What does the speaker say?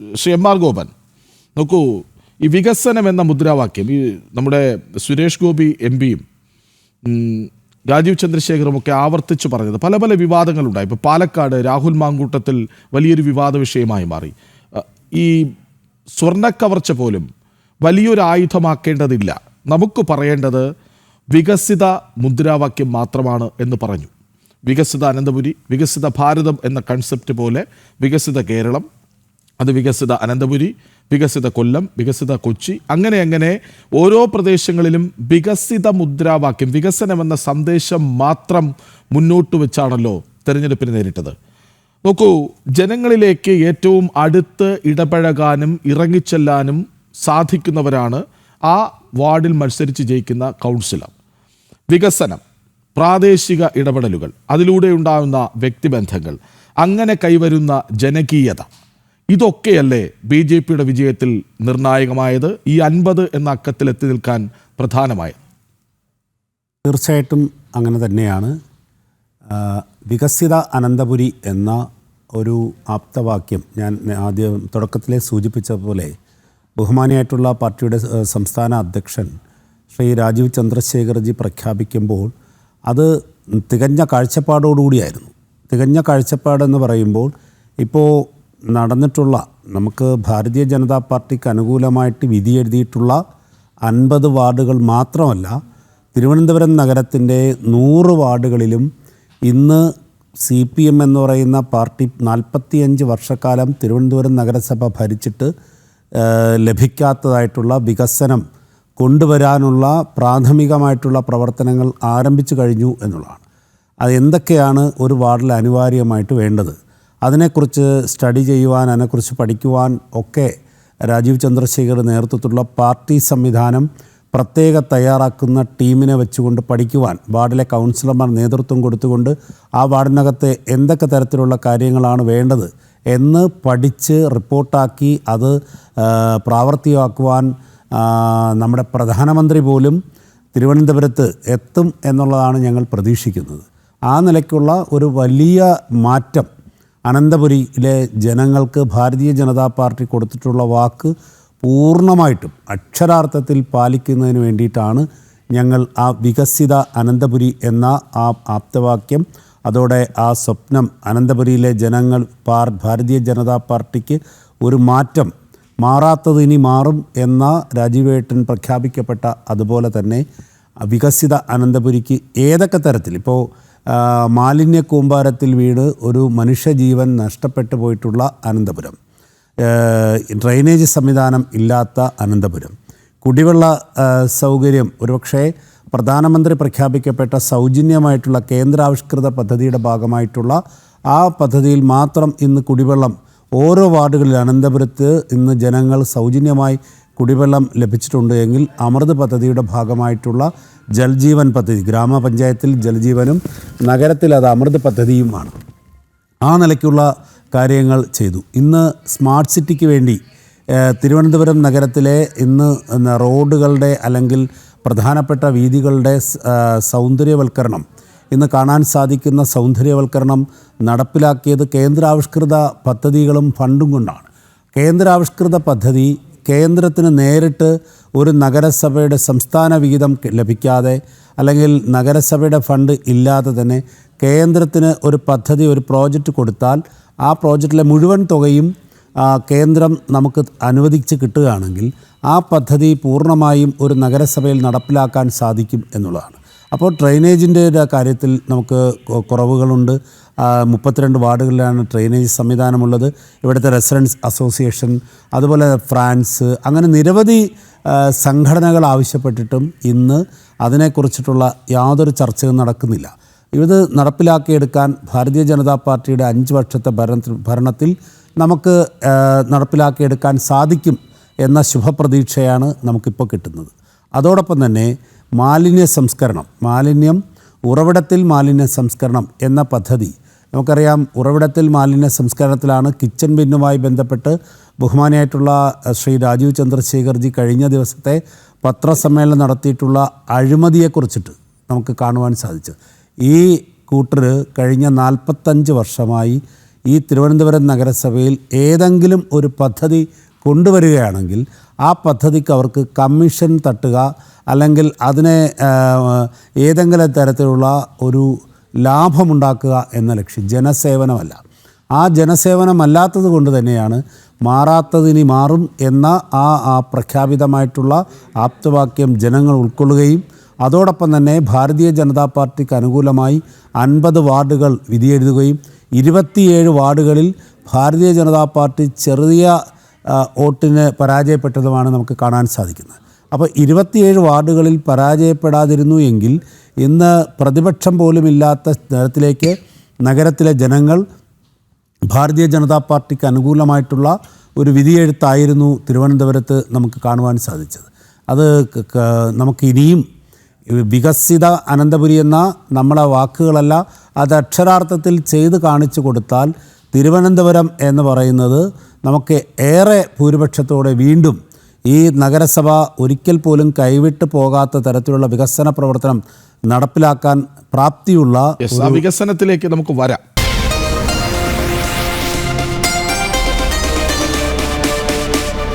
Shri M R Gopan, നോക്കൂ, ഈ വികസനം എന്ന മുദ്രാവാക്യം ഈ നമ്മുടെ സുരേഷ് ഗോപി എം പിയും രാജീവ് ചന്ദ്രശേഖറും ഒക്കെ ആവർത്തിച്ച് പറഞ്ഞത് പല പല വിവാദങ്ങളുണ്ടായി. ഇപ്പോൾ പാലക്കാട് രാഹുൽ മാങ്കൂട്ടത്തിൽ വലിയൊരു വിവാദ വിഷയമായി മാറി. ഈ സ്വർണ്ണക്കവർച്ച പോലും വലിയൊരു ആയുധമാക്കേണ്ടതില്ല, നമുക്ക് പറയേണ്ടത് വികസിത മുദ്രാവാക്യം മാത്രമാണ് എന്ന് പറഞ്ഞു. വികസിത അനന്തപുരി, വികസിത ഭാരതം എന്ന കൺസെപ്റ്റ് പോലെ വികസിത കേരളം, അത് വികസിത അനന്തപുരി, വികസിത കൊല്ലം, വികസിത കൊച്ചി, അങ്ങനെ ഓരോ പ്രദേശങ്ങളിലും വികസിത മുദ്രാവാക്യം, വികസനം എന്ന സന്ദേശം മാത്രം മുന്നോട്ട് വെച്ചാണല്ലോ തെരഞ്ഞെടുപ്പിന് നേരിട്ടത്. നോക്കൂ, ജനങ്ങളിലേക്ക് ഏറ്റവും അടുത്ത് ഇടപഴകാനും ഇറങ്ങിച്ചെല്ലാനും സാധിക്കുന്നവരാണ് ആ വാർഡിൽ മത്സരിച്ച് ജയിക്കുന്ന കൗൺസിലർ. വികസനം, പ്രാദേശിക ഇടപെടലുകൾ, അതിലൂടെ ഉണ്ടാകുന്ന വ്യക്തിബന്ധങ്ങൾ, അങ്ങനെ കൈവരുന്ന ജനകീയത, ഇതൊക്കെയല്ലേ BJPയുടെ വിജയത്തിൽ നിർണായകമായത്, ഈ 50 എന്ന അക്കത്തിൽ എത്തി നിൽക്കാൻ പ്രധാനമായത്? തീർച്ചയായിട്ടും അങ്ങനെ തന്നെയാണ്. വികസിത അനന്തപുരി എന്ന ഒരു ആപ്തവാക്യം ഞാൻ ആദ്യം തുടക്കത്തിലെ സൂചിപ്പിച്ചതുപോലെ ബഹുമാനിയായിട്ടുള്ള പാർട്ടിയുടെ സംസ്ഥാന അധ്യക്ഷൻ ശ്രീ രാജീവ് ചന്ദ്രശേഖർജി പ്രഖ്യാപിക്കുമ്പോൾ അത് തികഞ്ഞ കാഴ്ചപ്പാടോടുകൂടിയായിരുന്നു. തികഞ്ഞ കാഴ്ചപ്പാടെന്ന് പറയുമ്പോൾ ഇപ്പോൾ നടന്നിട്ടുള്ള, നമുക്ക് ഭാരതീയ ജനതാ പാർട്ടിക്ക് അനുകൂലമായിട്ട് വിധി എഴുതിയിട്ടുള്ള 50 വാർഡുകൾ മാത്രമല്ല, തിരുവനന്തപുരം നഗരത്തിൻ്റെ 100 വാർഡുകളിലും ഇന്ന് CPM എന്ന് പറയുന്ന പാർട്ടി 45 വർഷക്കാലം തിരുവനന്തപുരം നഗരസഭ ഭരിച്ചിട്ട് ലഭിക്കാത്തതായിട്ടുള്ള വികസനം കൊണ്ടുവരാനുള്ള പ്രാഥമികമായിട്ടുള്ള പ്രവർത്തനങ്ങൾ ആരംഭിച്ചു കഴിഞ്ഞു എന്നുള്ളതാണ്. അത് എന്തൊക്കെയാണ് ഒരു വാർഡിൽ അനിവാര്യമായിട്ട് വേണ്ടത്, അതിനെക്കുറിച്ച് സ്റ്റഡി ചെയ്യുവാൻ, അതിനെക്കുറിച്ച് പഠിക്കുവാൻ ഒക്കെ രാജീവ് ചന്ദ്രശേഖർ നേതൃത്വത്തിലുള്ള പാർട്ടി സംവിധാനം പ്രത്യേക തയ്യാറാക്കുന്ന ടീമിനെ വെച്ചുകൊണ്ട് പഠിക്കുവാൻ വാർഡിലെ കൗൺസിലർമാർ നേതൃത്വം കൊടുത്തുകൊണ്ട് ആ വാർഡിനകത്തെ എന്തൊക്കെ തരത്തിലുള്ള കാര്യങ്ങളാണ് വേണ്ടത് എന്ന് പഠിച്ച് റിപ്പോർട്ടാക്കി അത് പ്രാവർത്തികമാക്കുവാൻ നമ്മുടെ പ്രധാനമന്ത്രി പോലും തിരുവനന്തപുരത്ത് എത്തും എന്നുള്ളതാണ് ഞങ്ങൾ പ്രതീക്ഷിക്കുന്നത്. ആ നിലയ്ക്കുള്ള ഒരു വലിയ മാറ്റം അനന്തപുരിയിലെ ജനങ്ങൾക്ക് ഭാരതീയ ജനതാ പാർട്ടി കൊടുത്തിട്ടുള്ള വാക്ക് പൂർണ്ണമായിട്ടും അക്ഷരാർത്ഥത്തിൽ പാലിക്കുന്നതിന് വേണ്ടിയിട്ടാണ് ഞങ്ങൾ ആ വികസിത അനന്തപുരി എന്ന ആ ആപ്തവാക്യം, അതോടെ ആ സ്വപ്നം അനന്തപുരിയിലെ ജനങ്ങൾ ഭാരതീയ ജനതാ പാർട്ടിക്ക് ഒരു മാറ്റം, മാറാത്തത് ഇനി മാറും എന്ന രാജീവേട്ടൻ പ്രഖ്യാപിക്കപ്പെട്ട അതുപോലെ തന്നെ വികസിത അനന്തപുരിക്ക് ഏതൊക്കെ തരത്തിൽ, ഇപ്പോൾ മാലിന്യ കൂമ്പാരത്തിൽ വീണ് ഒരു മനുഷ്യജീവൻ നഷ്ടപ്പെട്ടു പോയിട്ടുള്ള അനന്തപുരം, ഡ്രെയിനേജ് സംവിധാനം ഇല്ലാത്ത അനന്തപുരം, കുടിവെള്ള സൗകര്യം, ഒരുപക്ഷെ പ്രധാനമന്ത്രി പ്രഖ്യാപിക്കപ്പെട്ട സൗജന്യമായിട്ടുള്ള കേന്ദ്രാവിഷ്കൃത പദ്ധതിയുടെ ഭാഗമായിട്ടുള്ള ആ പദ്ധതിയിൽ മാത്രം ഇന്ന് കുടിവെള്ളം ഓരോ വാർഡുകളിൽ അനന്തപുരത്ത് ഇന്ന് ജനങ്ങൾ സൗജന്യമായി കുടിവെള്ളം ലഭിച്ചിട്ടുണ്ട് എങ്കിൽ അമൃത് പദ്ധതിയുടെ ഭാഗമായിട്ടുള്ള ജൽജീവൻ പദ്ധതി, ഗ്രാമപഞ്ചായത്തിൽ ജൽജീവനും നഗരത്തിൽ അത് അമൃത് പദ്ധതിയുമാണ്. ആ നിലയ്ക്കുള്ള കാര്യങ്ങൾ ചെയ്തു. ഇന്ന് സ്മാർട്ട് സിറ്റിക്ക് വേണ്ടി തിരുവനന്തപുരം നഗരത്തിലെ ഇന്ന് റോഡുകളുടെ അല്ലെങ്കിൽ പ്രധാനപ്പെട്ട വീഥികളുടെ സൗന്ദര്യവൽക്കരണം, ഇന്ന് കാണാൻ സാധിക്കുന്ന സൗന്ദര്യവൽക്കരണം നടപ്പിലാക്കിയത് കേന്ദ്രാവിഷ്കൃത പദ്ധതികളും ഫണ്ടും കൊണ്ടാണ്. കേന്ദ്രാവിഷ്കൃത പദ്ധതി കേന്ദ്രത്തിന് നേരിട്ട് ഒരു നഗരസഭയുടെ സംസ്ഥാന വിഹിതം ലഭിക്കാതെ അല്ലെങ്കിൽ നഗരസഭയുടെ ഫണ്ട് ഇല്ലാതെ തന്നെ കേന്ദ്രത്തിന് ഒരു പദ്ധതി, ഒരു പ്രോജക്റ്റ് കൊടുത്താൽ ആ പ്രോജക്റ്റിലെ മുഴുവൻ തുകയും കേന്ദ്രം നമുക്ക് അനുവദിച്ച് കിട്ടുകയാണെങ്കിൽ ആ പദ്ധതി പൂർണ്ണമായും ഒരു നഗരസഭയിൽ നടപ്പിലാക്കാൻ സാധിക്കും എന്നുള്ളതാണ്. അപ്പോൾ ഡ്രെയിനേജിൻ്റെ കാര്യത്തിൽ നമുക്ക് കുറവുകളുണ്ട്. 32 വാർഡുകളിലാണ് ഡ്രെയിനേജ് സംവിധാനമുള്ളത്. ഇവിടുത്തെ റെസിഡൻസ് അസോസിയേഷൻ, അതുപോലെ ഫ്രാൻസ്, അങ്ങനെ നിരവധി സംഘടനകൾ ആവശ്യപ്പെട്ടിട്ടും ഇന്ന് അതിനെക്കുറിച്ചിട്ടുള്ള യാതൊരു ചർച്ചയും നടക്കുന്നില്ല. ഇത് നടപ്പിലാക്കിയെടുക്കാൻ ഭാരതീയ ജനതാ പാർട്ടിയുടെ 5 വർഷത്തെ ഭരണത്തിൽ നമുക്ക് നടപ്പിലാക്കിയെടുക്കാൻ സാധിക്കും എന്ന ശുഭപ്രതീക്ഷയാണ് നമുക്കിപ്പോൾ കിട്ടുന്നത്. അതോടൊപ്പം തന്നെ മാലിന്യ സംസ്കരണം, ഉറവിടത്തിൽ മാലിന്യ സംസ്കരണം എന്ന പദ്ധതി നമുക്കറിയാം. ഉറവിടത്തിൽ മാലിന്യ സംസ്കരണത്തിലാണ് കിച്ചൺ ബിന്നുമായി ബന്ധപ്പെട്ട് ബഹുമാനിയായിട്ടുള്ള ശ്രീ രാജീവ് ചന്ദ്രശേഖർജി കഴിഞ്ഞ ദിവസത്തെ പത്രസമ്മേളനം നടത്തിയിട്ടുള്ള അഴിമതിയെക്കുറിച്ചിട്ട് നമുക്ക് കാണുവാൻ സാധിച്ചത്. ഈ കൂട്ടർ കഴിഞ്ഞ 45 വർഷമായി ഈ തിരുവനന്തപുരം നഗരസഭയിൽ ഏതെങ്കിലും ഒരു പദ്ധതി കൊണ്ടുവരികയാണെങ്കിൽ ആ പദ്ധതിക്ക് അവർക്ക് കമ്മീഷൻ തട്ടുക അല്ലെങ്കിൽ അതിനെ ഏതെങ്കിലും തരത്തിലുള്ള ഒരു ലാഭമുണ്ടാക്കുക എന്ന ലക്ഷ്യം, ജനസേവനമല്ല. ആ ജനസേവനമല്ലാത്തത് കൊണ്ട് തന്നെയാണ് മാറാത്തതിനി മാറും എന്ന ആ പ്രഖ്യാപിതമായിട്ടുള്ള ആപ്തവാക്യം ജനങ്ങൾ ഉൾക്കൊള്ളുകയും അതോടൊപ്പം തന്നെ ഭാരതീയ ജനതാ പാർട്ടിക്ക് അനുകൂലമായി 50 വാർഡുകൾ വിധിയെഴുതുകയും 27 വാർഡുകളിൽ ഭാരതീയ ജനതാ പാർട്ടി ചെറിയ വോട്ടിന് പരാജയപ്പെട്ടതുമാണ് നമുക്ക് കാണാൻ സാധിക്കുന്നത്. അപ്പോൾ 27 വാർഡുകളിൽ പരാജയപ്പെടാതിരുന്നു എങ്കിൽ ഇന്ന് പ്രതിപക്ഷം പോലുമില്ലാത്ത തരത്തിലേക്ക് നഗരത്തിലെ ജനങ്ങൾ ഭാരതീയ ജനതാ പാർട്ടിക്ക് അനുകൂലമായിട്ടുള്ള ഒരു വിധിയെഴുത്തായിരുന്നു തിരുവനന്തപുരത്ത് നമുക്ക് കാണുവാൻ സാധിച്ചത്. അത് നമുക്ക് ഇനിയും വികസിത അനന്തപുരി എന്ന നമ്മളെ വാക്കുകളല്ല, അത് അക്ഷരാർത്ഥത്തിൽ ചെയ്ത് കാണിച്ചു കൊടുത്താൽ തിരുവനന്തപുരം എന്ന് പറയുന്നത് നമുക്ക് ഏറെ ഭൂരിപക്ഷത്തോടെ വീണ്ടും ഈ നഗരസഭ ഒരിക്കൽ പോലും കൈവിട്ട് പോകാത്ത തരത്തിലുള്ള വികസന പ്രവർത്തനം നടപ്പിലാക്കാൻ പ്രാപ്തിയുള്ള വികസനത്തിലേക്ക് നമുക്ക് വരാം.